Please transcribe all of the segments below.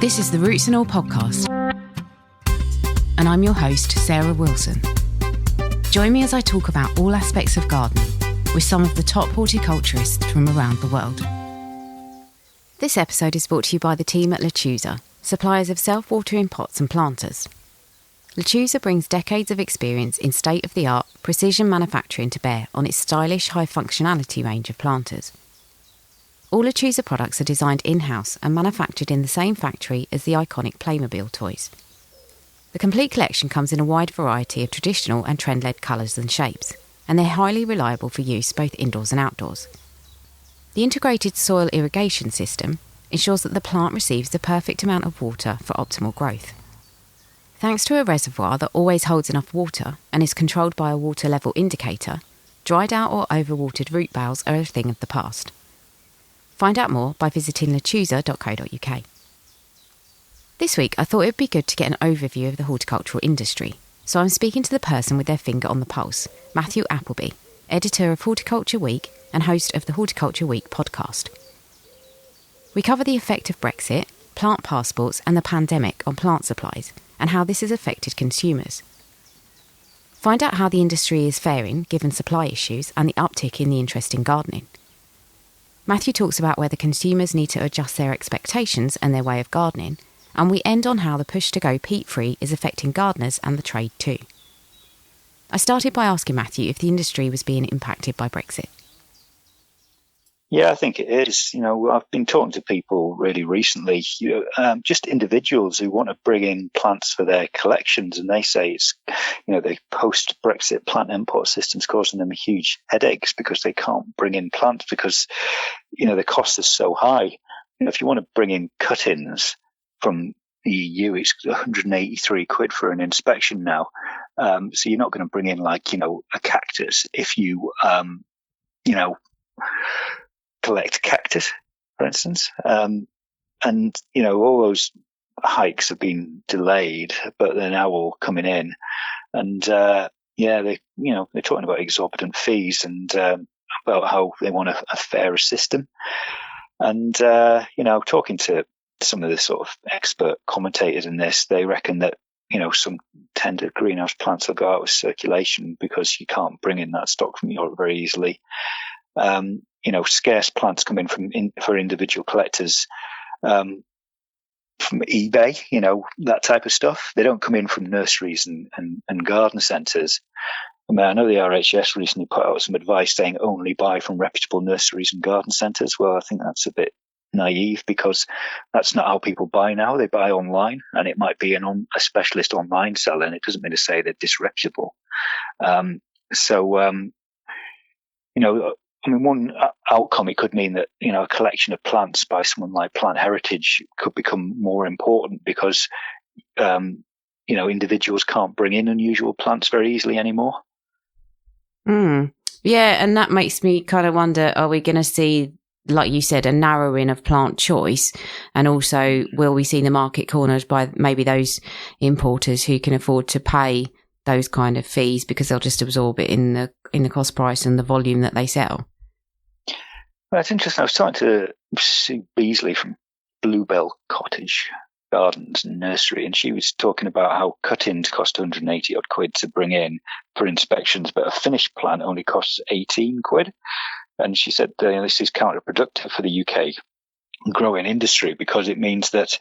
This is the Roots and All podcast, and I'm your host, Sarah Wilson. Join me as I talk about all aspects of gardening with some of the top horticulturists from around the world. This episode is brought to you by the team at Lechuza, suppliers of self-watering pots and planters. Lechuza brings decades of experience in state-of-the-art precision manufacturing to bear on its stylish high-functionality range of planters. All Lechuza products are designed in-house and manufactured in the same factory as the iconic Playmobil toys. The complete collection comes in a wide variety of traditional and trend-led colours and shapes, and they're highly reliable for use both indoors and outdoors. The integrated soil irrigation system ensures that the plant receives the perfect amount of water for optimal growth. Thanks to a reservoir that always holds enough water and is controlled by a water level indicator, dried out or overwatered root bowels are a thing of the past. Find out more by visiting lechuza.co.uk. This week I thought it would be good to get an overview of the horticultural industry, so I'm speaking to the person with their finger on the pulse, Matthew Appleby, editor of Horticulture Week and host of the Horticulture Week podcast. We cover the effect of Brexit, plant passports and the pandemic on plant supplies, and how this has affected consumers. Find out how the industry is faring given supply issues and the uptick in the interest in gardening. Matthew talks about whether consumers need to adjust their expectations and their way of gardening, and we end on how the push to go peat-free is affecting gardeners and the trade too. I started by asking Matthew if the industry was being impacted by Brexit. Yeah, I think it is. I've been talking to people really recently, just individuals who want to bring in plants for their collections, and they say it's, the post-Brexit plant import system's causing them huge headaches because they can't bring in plants because, the cost is so high. If you want to bring in cuttings from the EU, it's 183 quid for an inspection now. So you're not going to bring in a cactus if you, collect cactus, for instance. And, all those hikes have been delayed, but they're now all coming in. And, they're talking about exorbitant fees and, about how they want a fairer system. And, talking to some of the sort of expert commentators in this, they reckon that, some tender greenhouse plants will go out of circulation because you can't bring in that stock from Europe very easily. Scarce plants come in for individual collectors from eBay, that type of stuff. They don't come in from nurseries and garden centres. I know the RHS recently put out some advice saying only buy from reputable nurseries and garden centres. Well, I think that's a bit naive because that's not how people buy now. They buy online, and it might be a specialist online seller, and it doesn't mean to say they're disreputable. One outcome, it could mean that, a collection of plants by someone like Plant Heritage could become more important because, individuals can't bring in unusual plants very easily anymore. Yeah, and that makes me kind of wonder, are we going to see, like you said, a narrowing of plant choice? And also, will we see the market cornered by maybe those importers who can afford to pay those kind of fees because they'll just absorb it in the cost price and the volume that they sell? Well, it's interesting. I was talking to Sue Beasley from Bluebell Cottage Gardens and Nursery, and she was talking about how cuttings cost 180 odd quid to bring in for inspections, but a finished plant only costs 18 quid. And she said this is counterproductive for the UK growing industry because it means that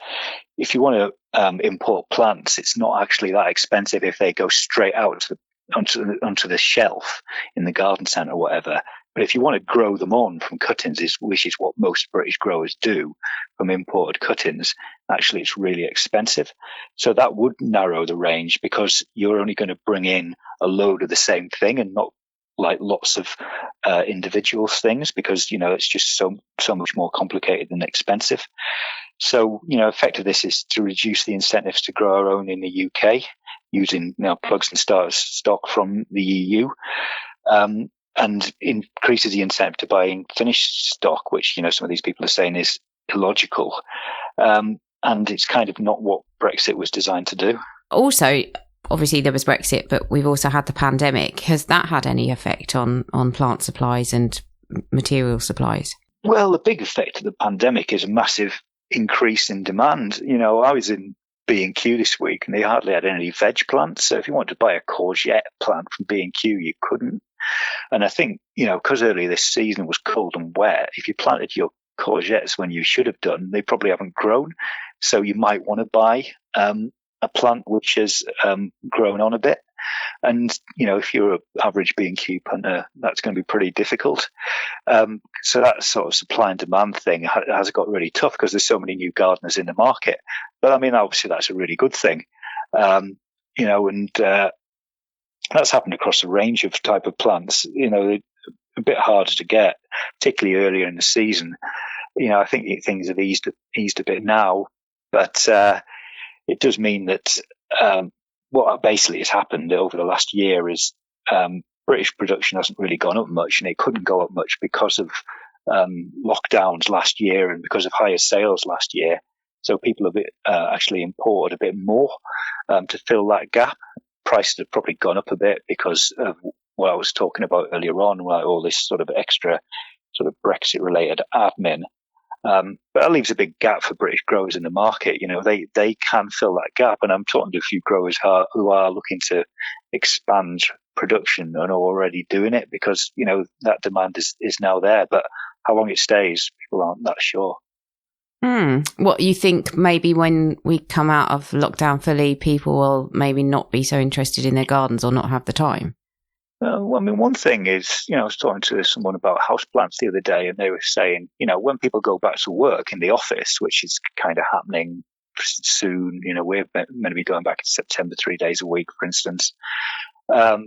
if you want to import plants, it's not actually that expensive if they go straight out onto the shelf in the garden centre or whatever. But if you want to grow them on from cuttings, which is what most British growers do from imported cuttings, actually it's really expensive. So that would narrow the range because you're only going to bring in a load of the same thing and not like lots of individual things because, it's just so much more complicated than expensive. So, effect of this is to reduce the incentives to grow our own in the UK using plugs and starters stock from the EU. And increases the incentive to buying finished stock, which, some of these people are saying is illogical. And it's kind of not what Brexit was designed to do. Also, obviously there was Brexit, but we've also had the pandemic. Has that had any effect on plant supplies and material supplies? Well, the big effect of the pandemic is a massive increase in demand. I was in B&Q this week and they hardly had any veg plants. So if you wanted to buy a courgette plant from B&Q, you couldn't. And I think, because earlier this season was cold and wet, if you planted your courgettes when you should have done, they probably haven't grown. So you might want to buy a plant which has grown on a bit. And, if you're an average B&Q punter, that's going to be pretty difficult. So that sort of supply and demand thing has got really tough because there's so many new gardeners in the market. But I mean, obviously that's a really good thing. And that's happened across a range of type of plants. They're a bit harder to get, particularly earlier in the season. I think things have eased a bit now, but it does mean that what basically has happened over the last year is British production hasn't really gone up much, and it couldn't go up much because of lockdowns last year and because of higher sales last year. So people have actually imported a bit more to fill that gap. Prices have probably gone up a bit because of what I was talking about earlier on, like all this sort of extra sort of Brexit-related admin. But that leaves a big gap for British growers in the market. They can fill that gap. And I'm talking to a few growers who are looking to expand production and are already doing it because, that demand is now there. But how long it stays, people aren't that sure. What you think maybe when we come out of lockdown fully, people will maybe not be so interested in their gardens or not have the time? One thing is, I was talking to someone about houseplants the other day, and they were saying, when people go back to work in the office, which is kind of happening soon, we're meant to be going back in September 3 days a week, for instance. Why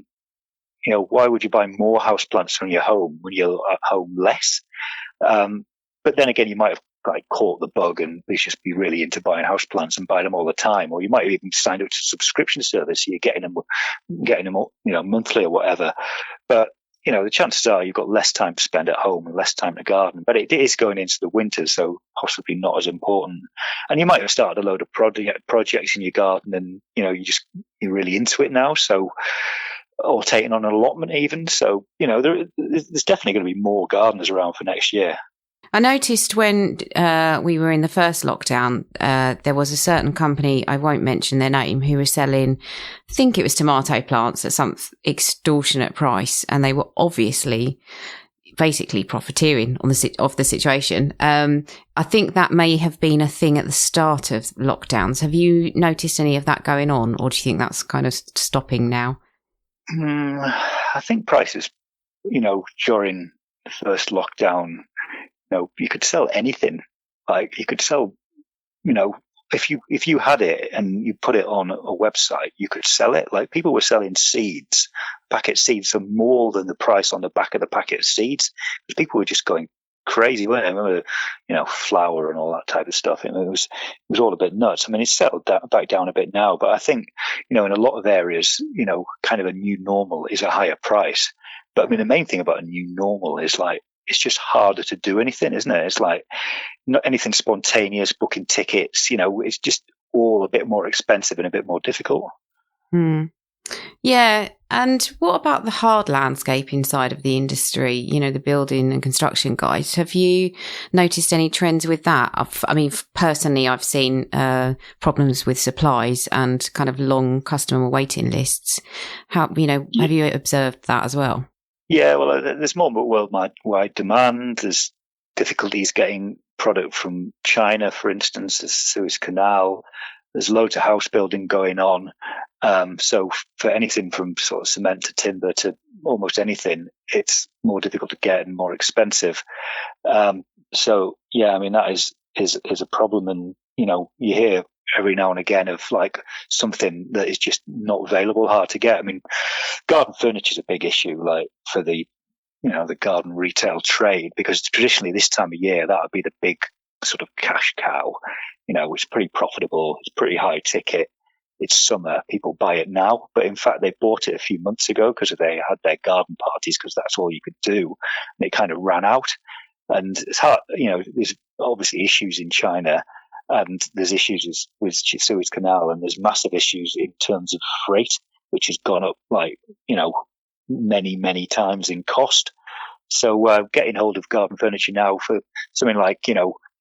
would you buy more houseplants from your home when you're at home less? But then again, you might have caught the bug and they just be really into buying houseplants and buy them all the time, or you might have even signed up to a subscription service, so you're getting them monthly or whatever. But the chances are you've got less time to spend at home and less time to garden. But it is going into the winter, so possibly not as important. And you might have started a load of projects in your garden, and you're really into it now, so, or taking on an allotment even. So there's definitely going to be more gardeners around for next year. I noticed when we were in the first lockdown, there was a certain company, I won't mention their name, who were selling, I think it was tomato plants at some extortionate price, and they were obviously basically profiteering on the situation. I think that may have been a thing at the start of lockdowns. Have you noticed any of that going on, or do you think that's kind of stopping now? I think prices, during the first lockdown, you could sell anything. Like you could sell, if you had it and you put it on a website, you could sell it. Like people were selling seeds, packet seeds, for more than the price on the back of the packet of seeds. Because people were just going crazy, weren't they? I remember, flour and all that type of stuff. It was all a bit nuts. I mean, it's settled back down a bit now, but I think, in a lot of areas, kind of a new normal is a higher price. But I mean, the main thing about a new normal is it's just harder to do anything, isn't it? It's like not anything spontaneous, booking tickets, it's just all a bit more expensive and a bit more difficult. Yeah. And what about the hard landscaping side of the industry, the building and construction guys? Have you noticed any trends with that? Personally, I've seen problems with supplies and kind of long customer waiting lists. Have you observed that as well? Yeah, well, there's more worldwide demand. There's difficulties getting product from China, for instance, the Suez Canal. There's loads of house building going on. So for anything from sort of cement to timber to almost anything, it's more difficult to get and more expensive. So yeah, I mean, that is a problem. And, you hear every now and again of something that is just not available, hard to get. I mean, garden furniture is a big issue, for the garden retail trade, because traditionally this time of year, that would be the big sort of cash cow. It's pretty profitable. It's pretty high ticket. It's summer. People buy it now, but in fact, they bought it a few months ago because they had their garden parties because that's all you could do. And it kind of ran out. And it's hard, there's obviously issues in China, and there's issues with Suez Canal, and there's massive issues in terms of freight, which has gone up many, many times in cost. So getting hold of garden furniture now for something like,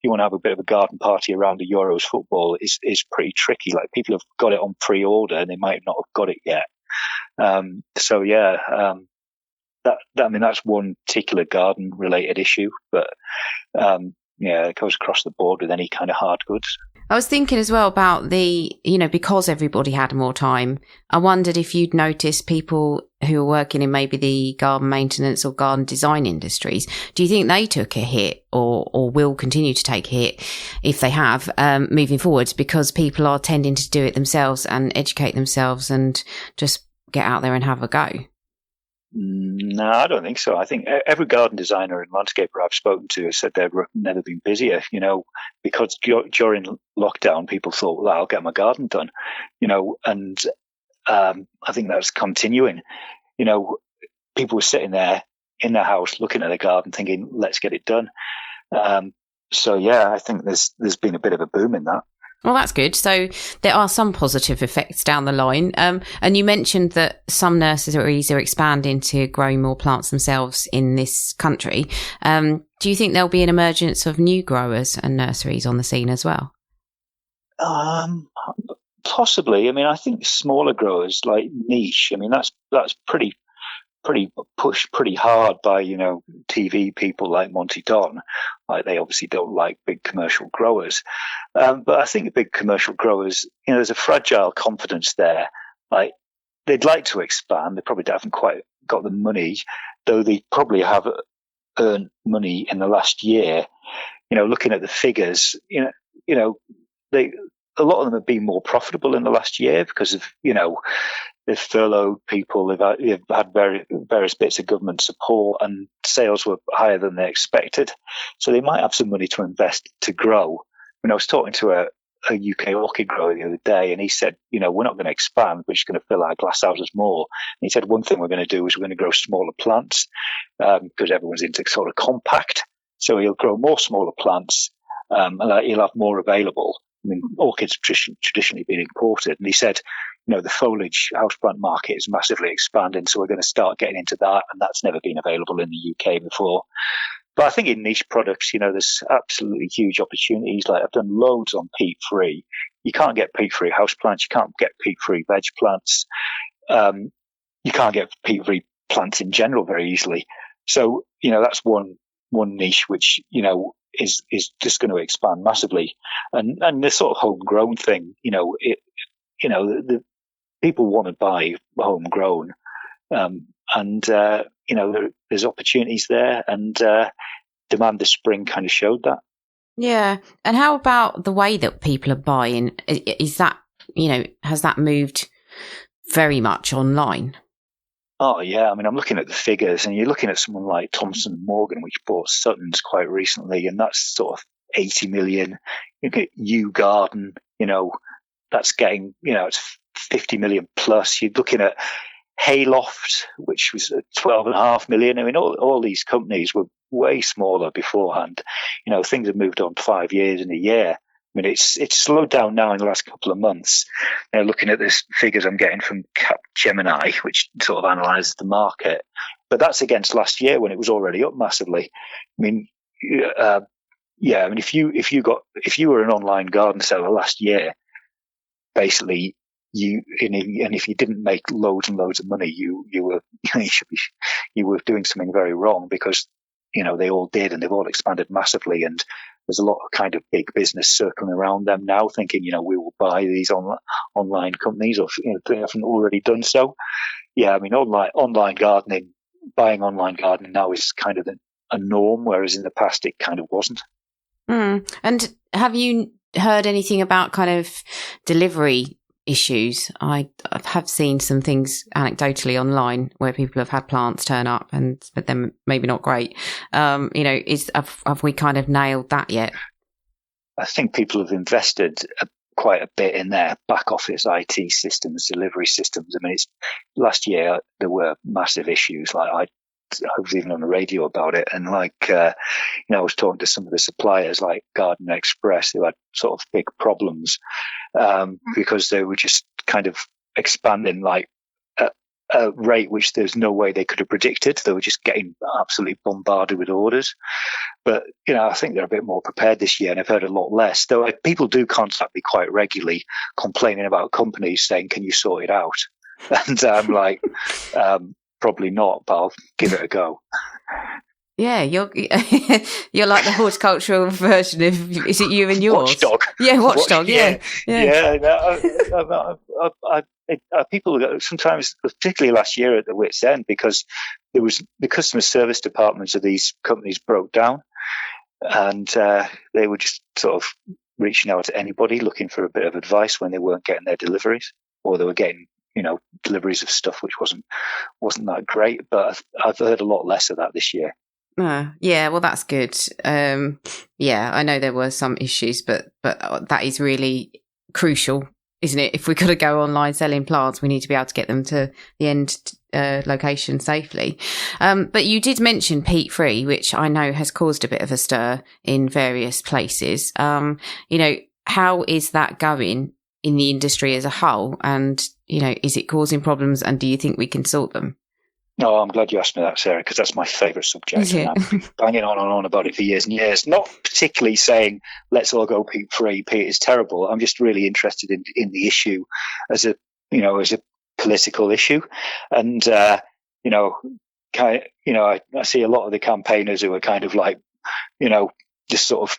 you want to have a bit of a garden party around the Euros football is pretty tricky. Like, people have got it on pre-order and they might not have got it yet. That's one particular garden related issue, but it goes across the board with any kind of hard goods. I was thinking as well about because everybody had more time, I wondered if you'd noticed people who are working in maybe the garden maintenance or garden design industries. Do you think they took a hit or will continue to take a hit if they have moving forwards, because people are tending to do it themselves and educate themselves and just get out there and have a go? No, I don't think so. I think every garden designer and landscaper I've spoken to has said they've never been busier, because during lockdown, people thought, well, I'll get my garden done, and I think that's continuing. People were sitting there in their house looking at their garden thinking, let's get it done. I think there's been a bit of a boom in that. Well, that's good. So there are some positive effects down the line. And you mentioned that some nurseries are expanding to growing more plants themselves in this country. Do you think there'll be an emergence of new growers and nurseries on the scene as well? Possibly. I mean, I think smaller growers like niche. I mean, that's pretty pushed pretty hard by TV people like Monty Don. Like, they obviously don't like big commercial growers, but I think big commercial growers, there's a fragile confidence there. Like, they'd like to expand. They probably haven't quite got the money, though they probably have earned money in the last year. Looking at the figures, a lot of them have been more profitable in the last year because of they've furloughed people, they've had various bits of government support, and sales were higher than they expected. So they might have some money to invest to grow. When I was talking to a UK orchid grower the other day, and he said, we're not going to expand, we're just going to fill our glass houses more. And he said, one thing we're going to do is we're going to grow smaller plants, because everyone's into sort of compact. So he'll grow more smaller plants, and he'll have more available. I mean, orchids traditionally been imported, and he said, the foliage houseplant market is massively expanding, so we're going to start getting into that, and that's never been available in the UK before. But I think in niche products, there's absolutely huge opportunities. Like, I've done loads on peat-free. You can't get peat-free houseplants, you can't get peat-free veg plants, you can't get peat-free plants in general very easily. So, that's one niche which, is just going to expand massively. And this sort of homegrown thing, the people want to buy homegrown, there's opportunities there, and demand this spring kind of showed that. Yeah. And how about the way that people are buying? Is that, has that moved very much online? Oh, yeah. I mean, I'm looking at the figures, and you're looking at someone like Thomson & Morgan, which bought Sutton's quite recently, and that's sort of 80 million. You get U-Garden, that's getting, it's 50 million plus. You're looking at Hayloft, which was 12.5 million. I mean, all these companies were way smaller beforehand. Things have moved on 5 years in a year. I mean, it's slowed down now in the last couple of months. Looking at this figures I'm getting from Capgemini, which sort of analyzes the market, but that's against last year when it was already up massively. I mean, I mean, if you were an online garden seller last year, basically if you didn't make loads and loads of money, you were doing something very wrong, because they all did, and they've all expanded massively, and there's a lot of kind of big business circling around them now, thinking, we will buy these online companies, or they haven't already done so. Yeah, I mean, online gardening, buying online gardening now is kind of a norm, whereas in the past it kind of wasn't. And have you heard anything about kind of delivery issues? I have seen some things anecdotally online where people have had plants turn up, but then maybe not great. Have we kind of nailed that yet? I think people have invested quite a bit in their back office IT systems, delivery systems. I mean, last year there were massive issues. Like, I was even on the radio about it, and I was talking to some of the suppliers like Garden Express, who had sort of big problems because they were just kind of expanding like a rate which there's no way they could have predicted. They were just getting absolutely bombarded with orders. But, I think they're a bit more prepared this year, and I've heard a lot less. Though people do contact me quite regularly complaining about companies saying, can you sort it out? And I'm like, probably not, but I'll give it a go. Yeah, you're like the horticultural version of, is it you and yours? Watchdog. Yeah, watchdog. Yeah. People sometimes, particularly last year, at the wit's end, because the customer service departments of these companies broke down, and they were just sort of reaching out to anybody looking for a bit of advice when they weren't getting their deliveries, or they were getting deliveries of stuff which wasn't that great. But I've heard a lot less of that this year. Yeah, well, that's good. I know there were some issues, but that is really crucial, isn't it? If we're going to go online selling plants, we need to be able to get them to the end location safely. But you did mention peat-free, which I know has caused a bit of a stir in various places. How is that going in the industry as a whole? And, is it causing problems, and do you think we can sort them? No, I'm glad you asked me that, Sarah, because that's my favourite subject. And I've been banging on and on about it for years and years. Not particularly saying, let's all go peat-free, peat is terrible. I'm just really interested in the issue as a political issue. And, I see a lot of the campaigners who are kind of like, just sort of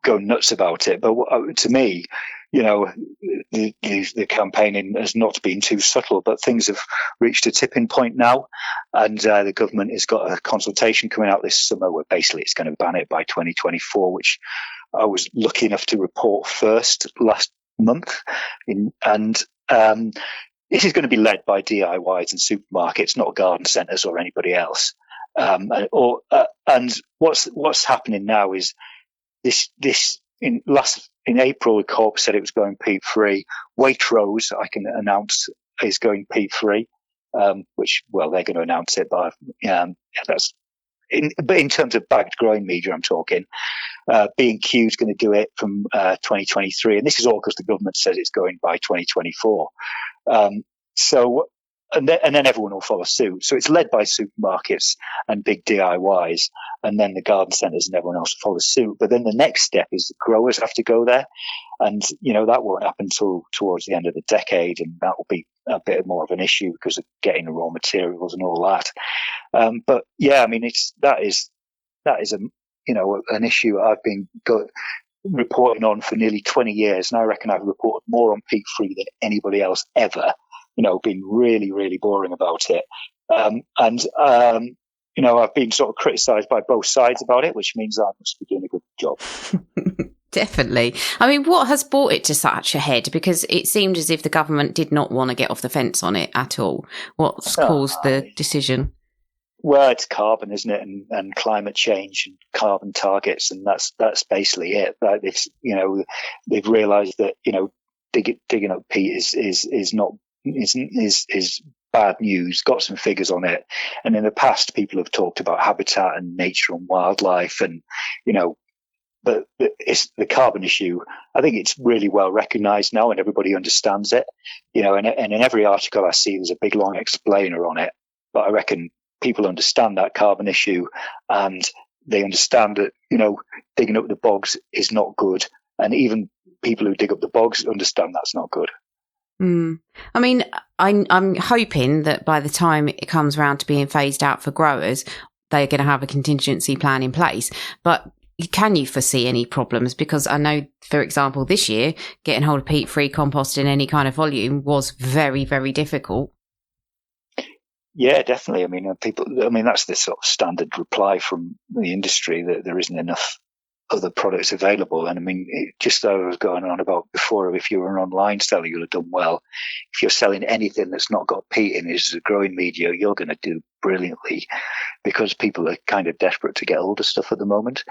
go nuts about it. But to me, the campaigning has not been too subtle, but things have reached a tipping point now, and the government has got a consultation coming out this summer where basically it's going to ban it by 2024, which I was lucky enough to report first last month. And this is going to be led by DIYs and supermarkets, not garden centres or anybody else. And what's happening now is this in April, the Co-op said it was going peat-free. Waitrose, I can announce, is going peat-free, which, well, they're going to announce it, but but in terms of bagged growing media, I'm talking, B&Q is going to do it from 2023, and this is all because the government says it's going by 2024. And then everyone will follow suit. So it's led by supermarkets and big DIYs, and then the garden centres and everyone else will follow suit. But then the next step is the growers have to go there. And, that won't happen until towards the end of the decade. And that will be a bit more of an issue because of getting the raw materials and all that. But yeah, I mean, that is an issue I've been reporting on for nearly 20 years. And I reckon I've reported more on peat-free than anybody else ever. Been really, really boring about it. I've been sort of criticised by both sides about it, which means I must be doing a good job. Definitely. I mean, what has brought it to such a head? Because it seemed as if the government did not want to get off the fence on it at all. What's caused the decision? Well, it's carbon, isn't it? And climate change and carbon targets. And that's basically it. Like it's, they've realised that, digging up peat is not, is bad news, got some figures on it. And in the past, people have talked about habitat and nature and wildlife and, but it's the carbon issue. I think it's really well recognized now and everybody understands it, and in every article I see, there's a big long explainer on it. But I reckon people understand that carbon issue and they understand that, digging up the bogs is not good. And even people who dig up the bogs understand that's not good. I mean, I'm hoping that by the time it comes around to being phased out for growers, they're going to have a contingency plan in place. But can you foresee any problems? Because I know, for example, this year, getting hold of peat-free compost in any kind of volume was very, very difficult. Yeah, definitely. I mean, that's the sort of standard reply from the industry, that there isn't enough other products available. And I mean, just as I was going on about before, if you're an online seller, you'll have done well. If you're selling anything that's not got peat in as a growing media, you're going to do brilliantly because people are kind of desperate to get hold of stuff at the moment.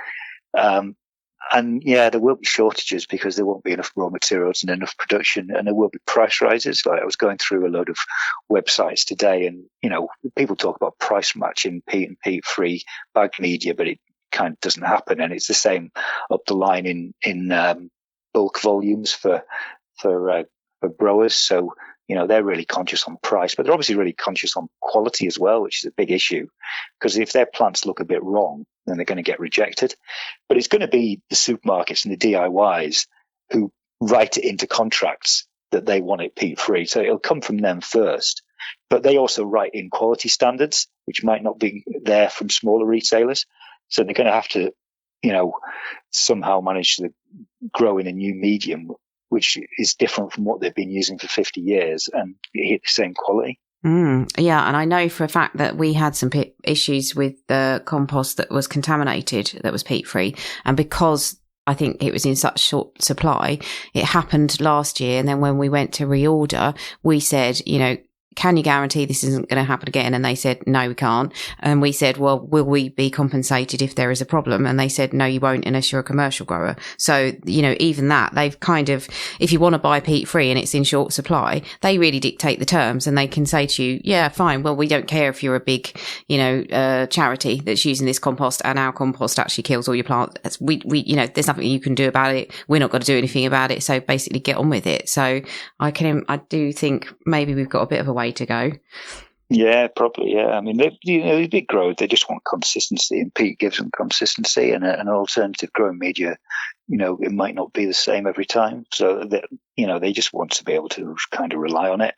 And yeah, there will be shortages because there won't be enough raw materials and enough production, and there will be price rises. Like I was going through a load of websites today, and people talk about price matching peat and peat-free bagged media, but it kind of doesn't happen. And it's the same up the line in bulk volumes for growers. So they're really conscious on price, but they're obviously really conscious on quality as well, which is a big issue, because if their plants look a bit wrong, then they're going to get rejected. But it's going to be the supermarkets and the DIYs who write it into contracts that they want it peat-free. So it'll come from them first. But they also write in quality standards, which might not be there from smaller retailers. So they're going to have to, somehow manage to grow in a new medium, which is different from what they've been using for 50 years and hit the same quality. Yeah, and I know for a fact that we had some issues with the compost that was contaminated, that was peat-free. And because I think it was in such short supply, it happened last year. And then when we went to reorder, we said, can you guarantee this isn't going to happen again? And they said, no, we can't. And we said, well, will we be compensated if there is a problem? And they said, no, you won't unless you're a commercial grower. So, even that, they've kind of, if you want to buy peat free and it's in short supply, they really dictate the terms and they can say to you, yeah, fine. Well, we don't care if you're a big, charity that's using this compost and our compost actually kills all your plants. We, there's nothing you can do about it. We're not going to do anything about it. So basically get on with it. So I do think maybe we've got a bit of a way to go. Yeah, probably. Yeah, I mean, the big growers, they just want consistency, and peat gives them consistency. And an alternative growing media, it might not be the same every time. So that they just want to be able to kind of rely on it.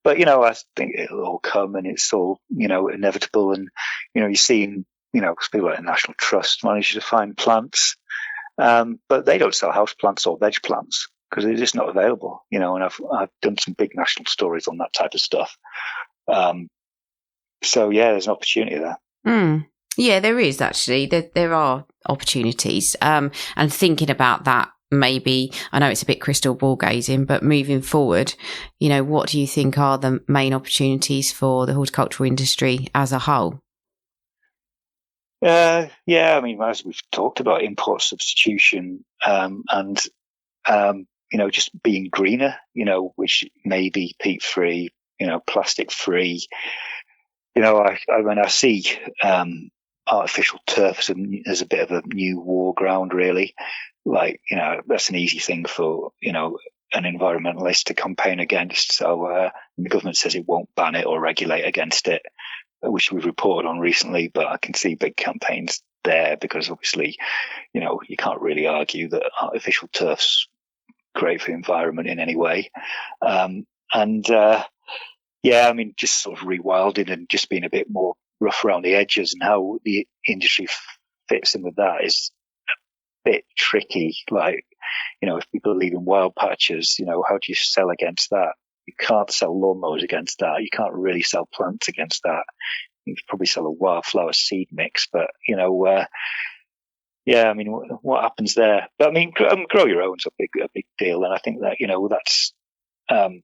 But I think it'll all come, and it's all inevitable. And you're seeing people like the National Trust manage to find plants, but they don't sell house plants or veg plants, because they're just not available, and I've done some big national stories on that type of stuff. So yeah, there's an opportunity there. Yeah, there is actually. There are opportunities. And thinking about that, maybe, I know it's a bit crystal ball gazing, but moving forward, what do you think are the main opportunities for the horticultural industry as a whole? Yeah, I mean, as we've talked about, import substitution, and just being greener, which may be peat-free, plastic free. When I see artificial turf as a bit of a new war ground, really, like, that's an easy thing for, an environmentalist to campaign against. So the government says it won't ban it or regulate against it, which we've reported on recently, but I can see big campaigns there because obviously, you can't really argue that artificial turf's great for the environment in any way. I mean, just sort of rewilding and just being a bit more rough around the edges, and how the industry fits in with that is a bit tricky. Like, if people are leaving wild patches, how do you sell against that? You can't sell lawnmowers against that. You can't really sell plants against that. You could probably sell a wildflower seed mix, but, I mean, what happens there? But I mean, grow your own's a big deal, and I think that that's going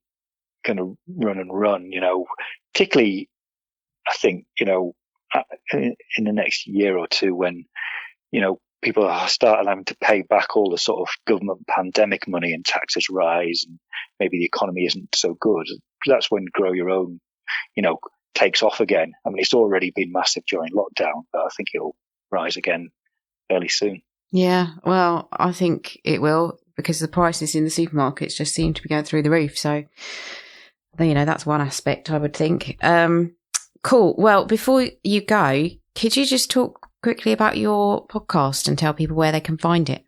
to run. Particularly, I think in the next year or two, when people are starting having to pay back all the sort of government pandemic money and taxes rise, and maybe the economy isn't so good. That's when grow your own, takes off again. I mean, it's already been massive during lockdown, but I think it'll rise again fairly soon. Yeah, well, I think it will, because the prices in the supermarkets just seem to be going through the roof. So, that's one aspect, I would think. Cool. Well, before you go, could you just talk quickly about your podcast and tell people where they can find it?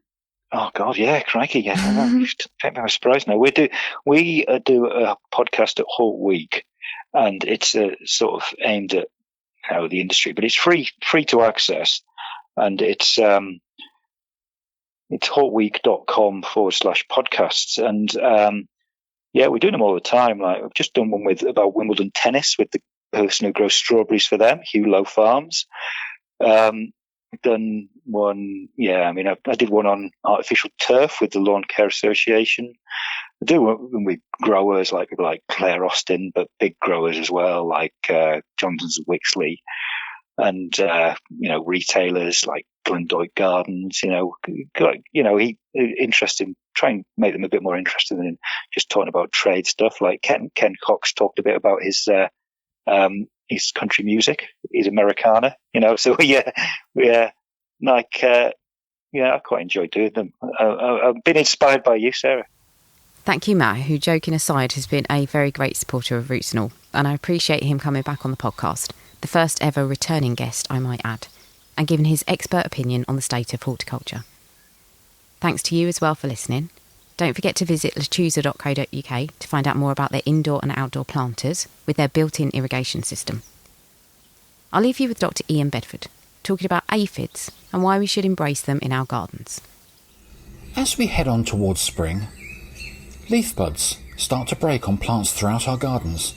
Oh God, yeah, crikey, yeah. Take me by surprise now. We do a podcast at Hort Week, and it's sort of aimed at the industry, but it's free to access. And it's hortweek.com/podcasts. And we're doing them all the time. Like, I've just done one about Wimbledon tennis with the person who grows strawberries for them, Hugh Low Farms. Done one, I did one on artificial turf with the Lawn Care Association. I do one with growers, like people like Claire Austin, but big growers as well, like Johnson's and Wixley. And, retailers like Glendoick Gardens, he interesting, try and make them a bit more interested in just talking about trade stuff. Like Ken Cox talked a bit about his country music, his Americana, so I quite enjoy doing them. I've been inspired by you, Sarah. Thank you, Matt, who, joking aside, has been a very great supporter of Roots and All, and I appreciate him coming back on the podcast, the first ever returning guest, I might add, and giving his expert opinion on the state of horticulture. Thanks to you as well for listening. Don't forget to visit lechuza.co.uk to find out more about their indoor and outdoor planters with their built-in irrigation system. I'll leave you with Dr. Ian Bedford, talking about aphids and why we should embrace them in our gardens. As we head on towards spring, leaf buds start to break on plants throughout our gardens,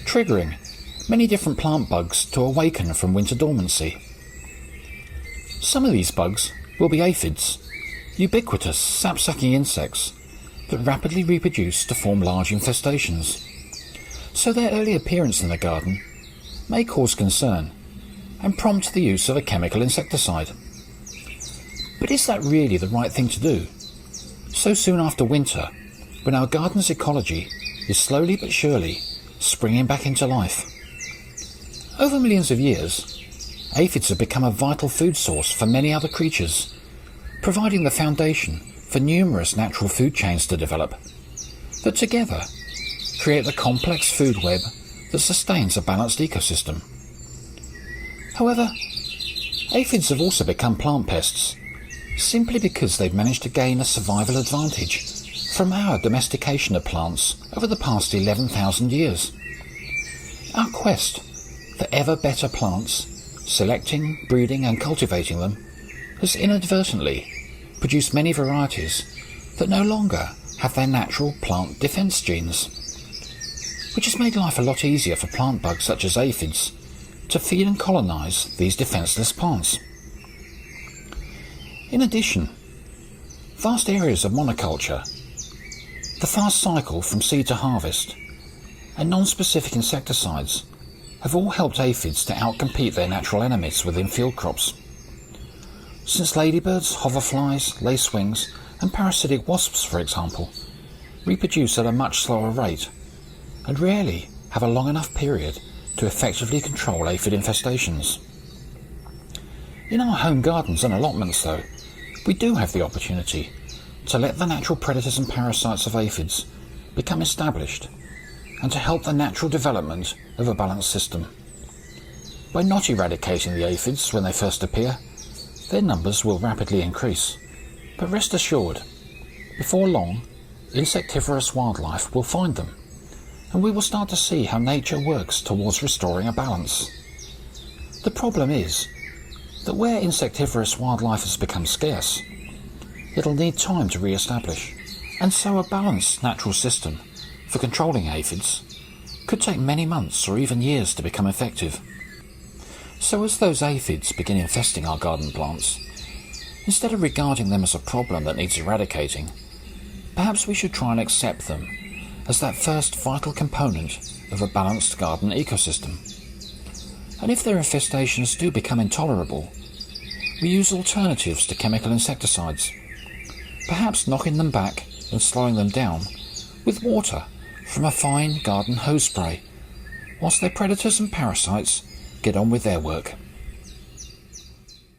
triggering many different plant bugs to awaken from winter dormancy. Some of these bugs will be aphids, ubiquitous sap-sucking insects that rapidly reproduce to form large infestations. So their early appearance in the garden may cause concern and prompt the use of a chemical insecticide. But is that really the right thing to do, so soon after winter, when our garden's ecology is slowly but surely springing back into life? Over millions of years, aphids have become a vital food source for many other creatures, providing the foundation for numerous natural food chains to develop, that together create the complex food web that sustains a balanced ecosystem. However, aphids have also become plant pests, simply because they've managed to gain a survival advantage from our domestication of plants over the past 11,000 years. Our quest for ever better plants, selecting, breeding and cultivating them, has inadvertently produced many varieties that no longer have their natural plant defence genes, which has made life a lot easier for plant bugs such as aphids to feed and colonise these defenceless plants. In addition, vast areas of monoculture, the fast cycle from seed to harvest, and non-specific insecticides have all helped aphids to outcompete their natural enemies within field crops. Since ladybirds, hoverflies, lacewings and parasitic wasps, for example, reproduce at a much slower rate and rarely have a long enough period to effectively control aphid infestations. In our home gardens and allotments, though, we do have the opportunity to let the natural predators and parasites of aphids become established and to help the natural development of a balanced system. By not eradicating the aphids when they first appear, their numbers will rapidly increase. But rest assured, before long, insectivorous wildlife will find them, and we will start to see how nature works towards restoring a balance. The problem is that where insectivorous wildlife has become scarce, it'll need time to re-establish, and so a balanced natural system for controlling aphids could take many months or even years to become effective. So as those aphids begin infesting our garden plants, instead of regarding them as a problem that needs eradicating, perhaps we should try and accept them as that first vital component of a balanced garden ecosystem. And if their infestations do become intolerable, we use alternatives to chemical insecticides, perhaps knocking them back and slowing them down with water from a fine garden hose spray, whilst their predators and parasites get on with their work.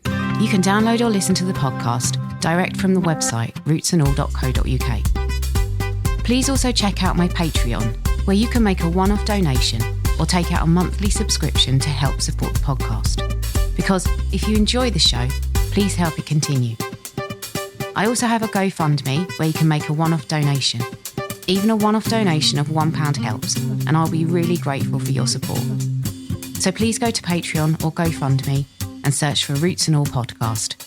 You can download or listen to the podcast direct from the website rootsandall.co.uk. Please also check out my Patreon, where you can make a one-off donation or take out a monthly subscription to help support the podcast. Because if you enjoy the show, please help it continue. I also have a GoFundMe where you can make a one-off donation. Even a one-off donation of £1 helps, and I'll be really grateful for your support. So please go to Patreon or GoFundMe and search for Roots and All Podcast.